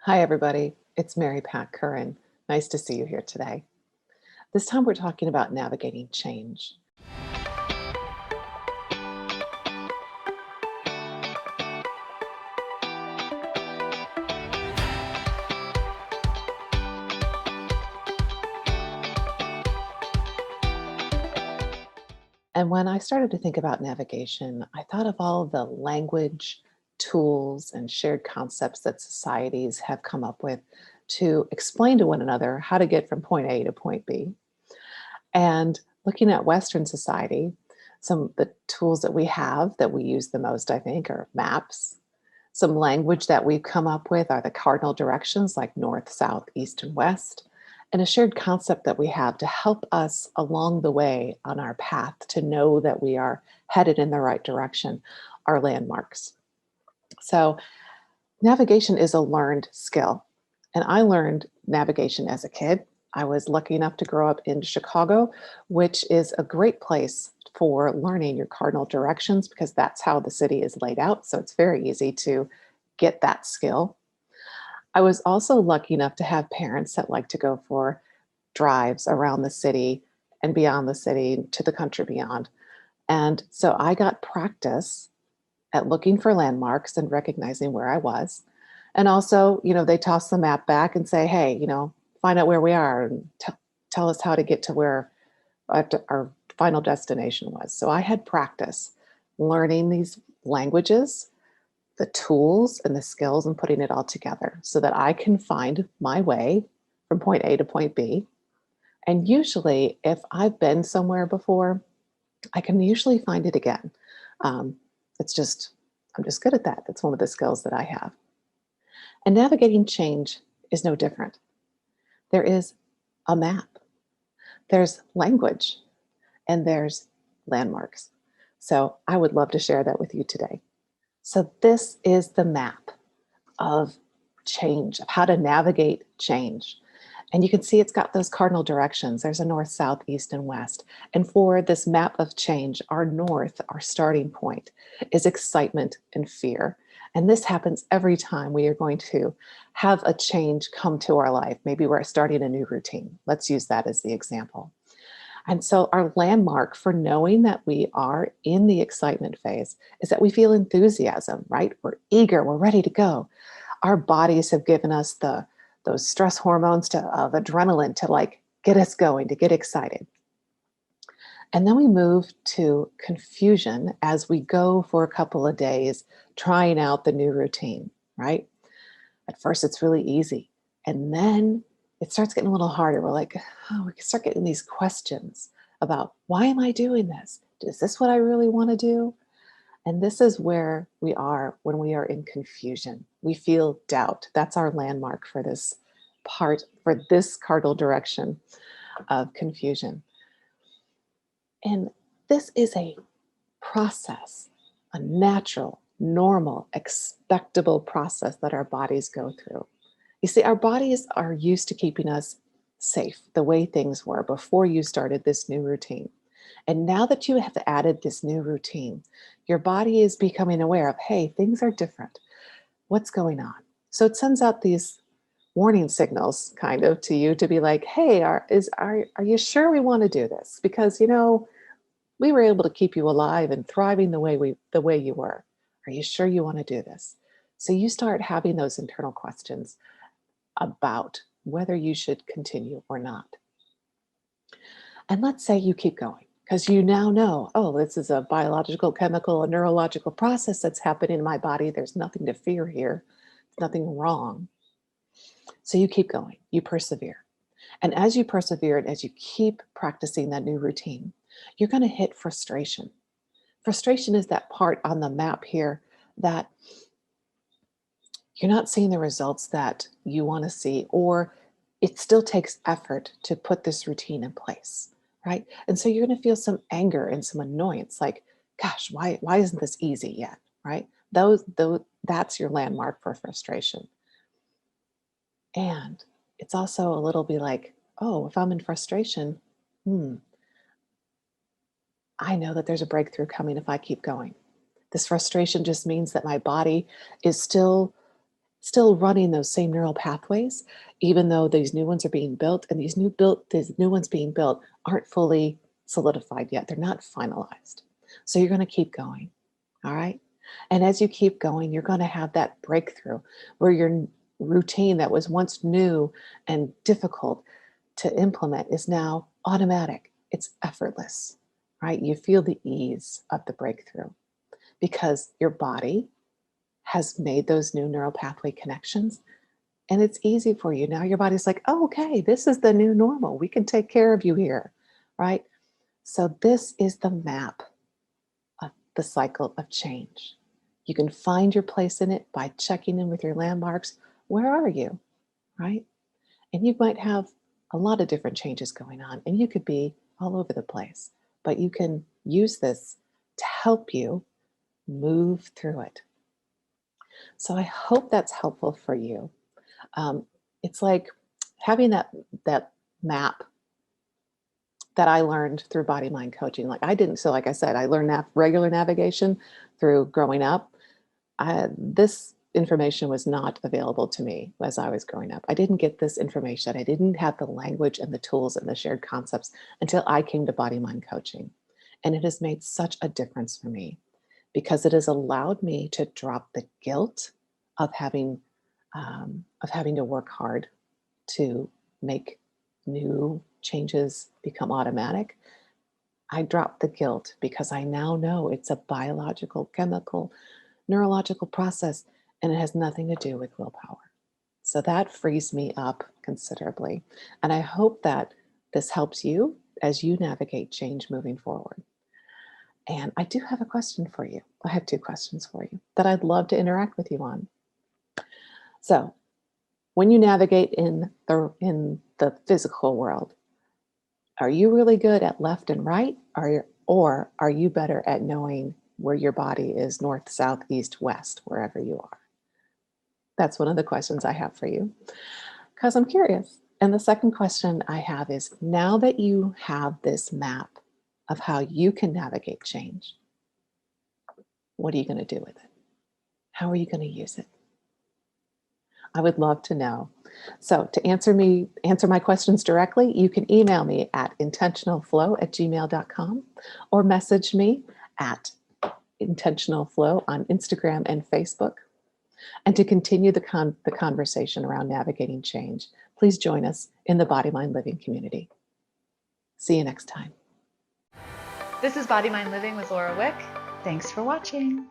Hi, everybody. It's Mary Pat Curran. Nice to see you here today. This time we're talking about navigating change. And when I started to think about navigation, I thought of all of the language, tools, and shared concepts that societies have come up with to explain to one another how to get from point A to point B. And looking at Western society, some of the tools that we have that we use the most, I think, are maps. Some language that we've come up with are the cardinal directions like north, south, east, and west, and a shared concept that we have to help us along the way on our path to know that we are headed in the right direction are landmarks. So, navigation is a learned skill. And I learned navigation as a kid. I was lucky enough to grow up in Chicago, which is a great place for learning your cardinal directions because that's how the city is laid out. So it's very easy to get that skill. I was also lucky enough to have parents that like to go for drives around the city and beyond the city to the country beyond. And so I got practice at looking for landmarks and recognizing where I was. And also, they toss the map back and say, hey, find out where we are and tell us how to get to where our final destination was. So I had practice learning these languages, the tools and the skills, and putting it all together so that I can find my way from point A to point B. And usually, if I've been somewhere before, I can usually find it again. Um, I'm just good at that. That's one of the skills that I have. And navigating change is no different. There is a map, there's language, and there's landmarks. So I would love to share that with you today. So this is the map of change, of how to navigate change. And you can see it's got those cardinal directions. There's a north, south, east, and west. And for this map of change, our north, our starting point, is excitement and fear. And this happens every time we are going to have a change come to our life. Maybe we're starting a new routine. Let's use that as the example. And so, our landmark for knowing that we are in the excitement phase is that we feel enthusiasm, right? We're eager, we're ready to go. Our bodies have given us those stress hormones of adrenaline to like get us going, to get excited. And then we move to confusion as we go for a couple of days trying out the new routine, right? At first, it's really easy. And then it starts getting a little harder. We're like, oh, we can start getting these questions about why am I doing this? Is this what I really want to do? And this is where we are when we are in confusion. We feel doubt. That's our landmark for this part, for this cardinal direction of confusion. And this is a process, a natural, normal, expectable process that our bodies go through. You see, our bodies are used to keeping us safe the way things were before you started this new routine. And now that you have added this new routine, your body is becoming aware of, hey, things are different. What's going on? So it sends out these warning signals kind of to you to be like, hey, are you sure we want to do this? Because we were able to keep you alive and thriving the way you were. Are you sure you want to do this? So you start having those internal questions about whether you should continue or not. And let's say you keep going because you now know, oh, this is a biological, chemical, a neurological process that's happening in my body. There's nothing to fear here, nothing wrong. So you keep going, you persevere. And as you persevere and as you keep practicing that new routine, you're going to hit frustration. Frustration is that part on the map here that you're not seeing the results that you want to see, or it still takes effort to put this routine in place, right? And so you're going to feel some anger and some annoyance, like, gosh, why isn't this easy yet, right? That's your landmark for frustration. And it's also a little bit like, oh, if I'm in frustration, I know that there's a breakthrough coming if I keep going. This frustration just means that my body is still still running those same neural pathways, even though these new ones are being built, and these new ones being built aren't fully solidified yet. They're not finalized. So you're going to keep going. All right. And as you keep going, you're going to have that breakthrough where your routine that was once new and difficult to implement is now automatic. It's effortless, right? You feel the ease of the breakthrough because your body has made those new neural pathway connections and it's easy for you. Now your body's like, oh, okay, this is the new normal. We can take care of you here, right? So this is the map of the cycle of change. You can find your place in it by checking in with your landmarks. Where are you, right? And you might have a lot of different changes going on, and you could be all over the place, but you can use this to help you move through it. So I hope that's helpful for you. Um, it's like having that map that I learned through body mind coaching. Like I didn't, so like I said, I learned regular navigation through growing up. This information was not available to me as I was growing up. I didn't get this information. I didn't have the language and the tools and the shared concepts until I came to body mind coaching. And it has made such a difference for me because it has allowed me to drop the guilt of having to work hard to make new changes become automatic. I dropped the guilt because I now know it's a biological, chemical, neurological process and it has nothing to do with willpower. So that frees me up considerably. And I hope that this helps you as you navigate change moving forward. And I do have a question for you. I have two questions for you that I'd love to interact with you on. So, when you navigate in the physical world, are you really good at left and right, or are you better at knowing where your body is north, south, east, west, wherever you are? That's one of the questions I have for you because I'm curious. And the second question I have is now that you have this map of how you can navigate change, what are you going to do with it? How are you going to use it? I would love to know. So to answer my questions directly, you can email me at intentionalflow@gmail.com or message me at intentionalflow on Instagram and Facebook. And to continue the conversation around navigating change, please join us in the Body Mind Living community. See you next time. This is Body Mind Living with Laura Wick. Thanks for watching.